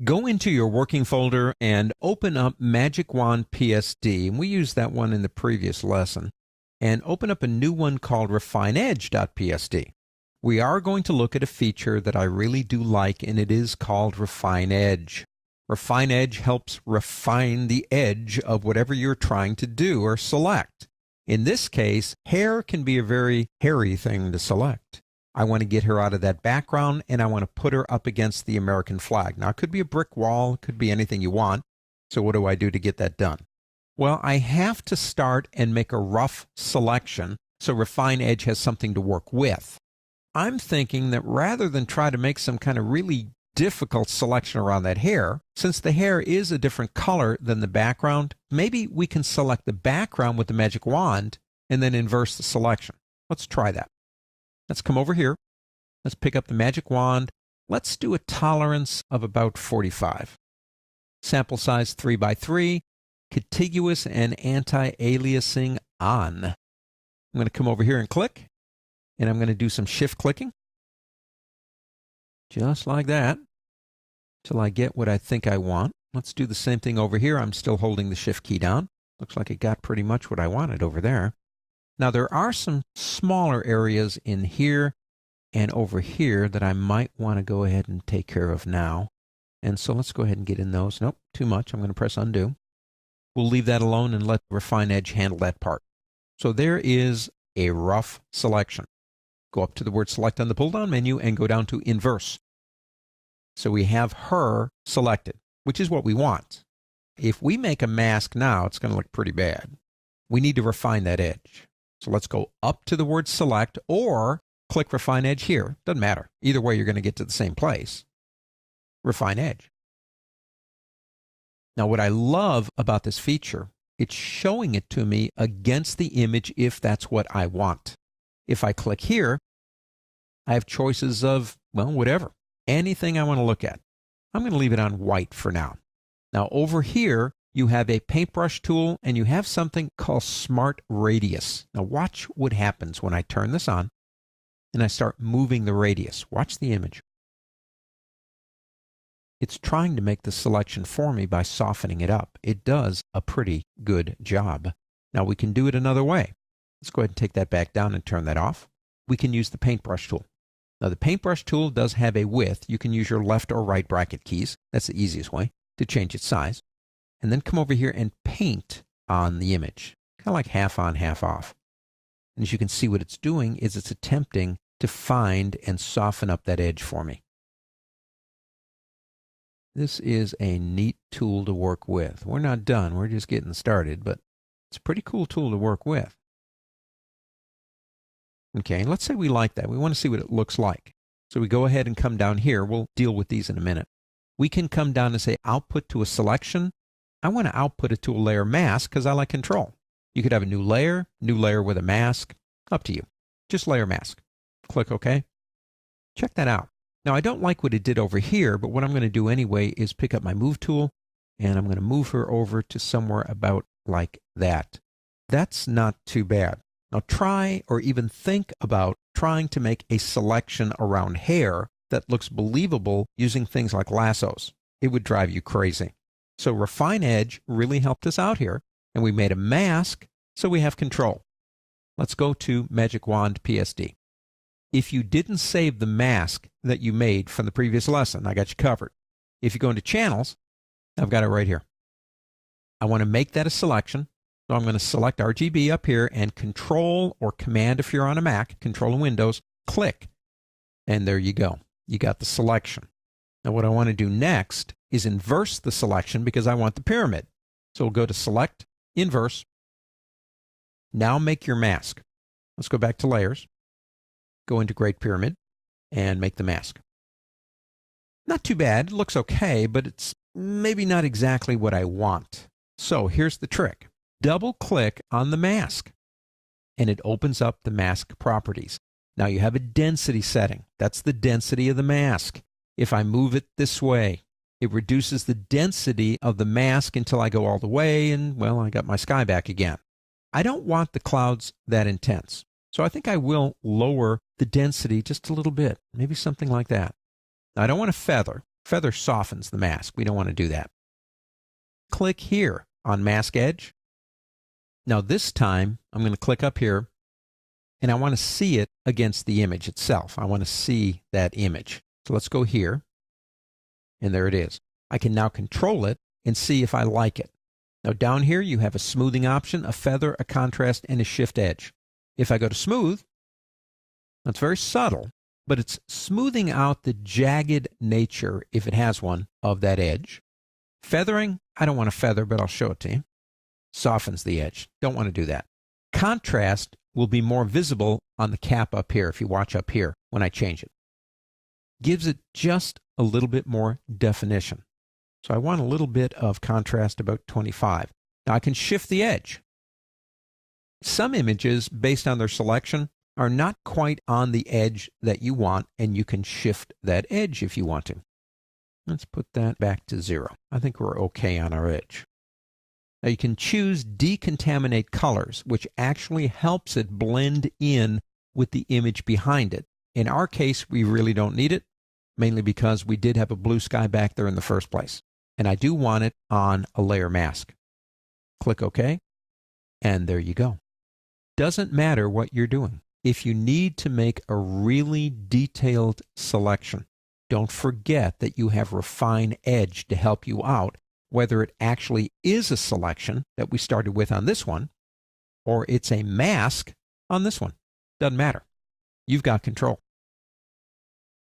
Go into your working folder and open up Magic Wand PSD, and we used that one in the previous lesson, and open up a new one called RefineEdge.psd. We are going to look at a feature that I really do like, and it is called Refine Edge. Refine Edge helps refine the edge of whatever you're trying to do or select. In this case, hair can be a very hairy thing to select. I want to get her out of that background, and I want to put her up against the American flag. Now, it could be a brick wall, it could be anything you want. So what do I do to get that done? Well, I have to start and make a rough selection so Refine Edge has something to work with. I'm thinking that rather than try to make some kind of really difficult selection around that hair, since the hair is a different color than the background, maybe we can select the background with the magic wand and then inverse the selection. Let's try that. Let's come over here. Let's pick up the magic wand. Let's do a tolerance of about 45. Sample size 3 by 3. Contiguous and anti-aliasing on. I'm going to come over here and click. And I'm going to do some shift clicking. Just like that. Till I get what I think I want. Let's do the same thing over here. I'm still holding the shift key down. Looks like it got pretty much what I wanted over there. Now, there are some smaller areas in here and over here that I might want to go ahead and take care of now. And so let's go ahead and get in those. Nope, too much. I'm going to press undo. We'll leave that alone and let Refine Edge handle that part. So there is a rough selection. Go up to the word select on the pull-down menu and go down to inverse. So we have her selected, which is what we want. If we make a mask now, it's going to look pretty bad. We need to refine that edge. So let's go up to the word select or click Refine Edge here. Doesn't matter. Either way, you're going to get to the same place. Refine Edge. Now, what I love about this feature, it's showing it to me against the image if that's what I want. If I click here, I have choices of, well, whatever. Anything I want to look at. I'm going to leave it on white for now. Now, over here, you have a paintbrush tool, and you have something called Smart Radius. Now, watch what happens when I turn this on, and I start moving the radius. Watch the image. It's trying to make the selection for me by softening it up. It does a pretty good job. Now, we can do it another way. Let's go ahead and take that back down and turn that off. We can use the paintbrush tool. Now, the paintbrush tool does have a width. You can use your left or right bracket keys. That's the easiest way to change its size. And then come over here and paint on the image, kind of like half on, half off. And as you can see, what it's doing is it's attempting to find and soften up that edge for me. This is a neat tool to work with. We're not done. We're just getting started, but it's a pretty cool tool to work with. Okay, let's say we like that. We want to see what it looks like. So we go ahead and come down here. We'll deal with these in a minute. We can come down and say output to a selection. I want to output it to a layer mask because I like control. You could have a new layer with a mask. Up to you. Just layer mask. Click OK. Check that out. Now, I don't like what it did over here, but what I'm going to do anyway is pick up my move tool, and I'm going to move her over to somewhere about like that. That's not too bad. Now, try or even think about trying to make a selection around hair that looks believable using things like lassos. It would drive you crazy. So Refine Edge really helped us out here, and we made a mask, so we have control. Let's go to Magic Wand PSD. If you didn't save the mask that you made from the previous lesson, I got you covered. If you go into Channels, I've got it right here. I want to make that a selection, so I'm going to select RGB up here and Control or Command if you're on a Mac, Control in Windows, click, and there you go. You got the selection. Now what I want to do next is inverse the selection because I want the pyramid. So we'll go to Select, Inverse. Now make your mask. Let's go back to Layers. Go into Great Pyramid and make the mask. Not too bad. It looks okay, but it's maybe not exactly what I want. So here's the trick. Double-click on the mask, and it opens up the mask properties. Now you have a density setting. That's the density of the mask. If I move it this way, it reduces the density of the mask until I go all the way, and, well, I got my sky back again. I don't want the clouds that intense, so I think I will lower the density just a little bit, maybe something like that. Now, I don't want a feather, Feather softens the mask. We don't want to do that. Click here on Mask Edge. Now this time, I'm going to click up here, and I want to see it against the image itself. I want to see that image. So let's go here, and there it is. I can now control it and see if I like it. Now down here, you have a smoothing option, a feather, a contrast, and a shift edge. If I go to smooth, that's very subtle, but it's smoothing out the jagged nature, if it has one, of that edge. Feathering, I don't want to feather, but I'll show it to you. Softens the edge. Don't want to do that. Contrast will be more visible on the cap up here, if you watch up here when I change it. Gives it just a little bit more definition. So I want a little bit of contrast, about 25. Now I can shift the edge. Some images, based on their selection, are not quite on the edge that you want, and you can shift that edge if you want to. Let's put that back to 0. I think we're okay on our edge. Now you can choose decontaminate colors, which actually helps it blend in with the image behind it. In our case, we really don't need it, mainly because we did have a blue sky back there in the first place. And I do want it on a layer mask. Click OK, and there you go. Doesn't matter what you're doing. If you need to make a really detailed selection, don't forget that you have Refine Edge to help you out, whether it actually is a selection that we started with on this one, or it's a mask on this one. Doesn't matter. You've got control.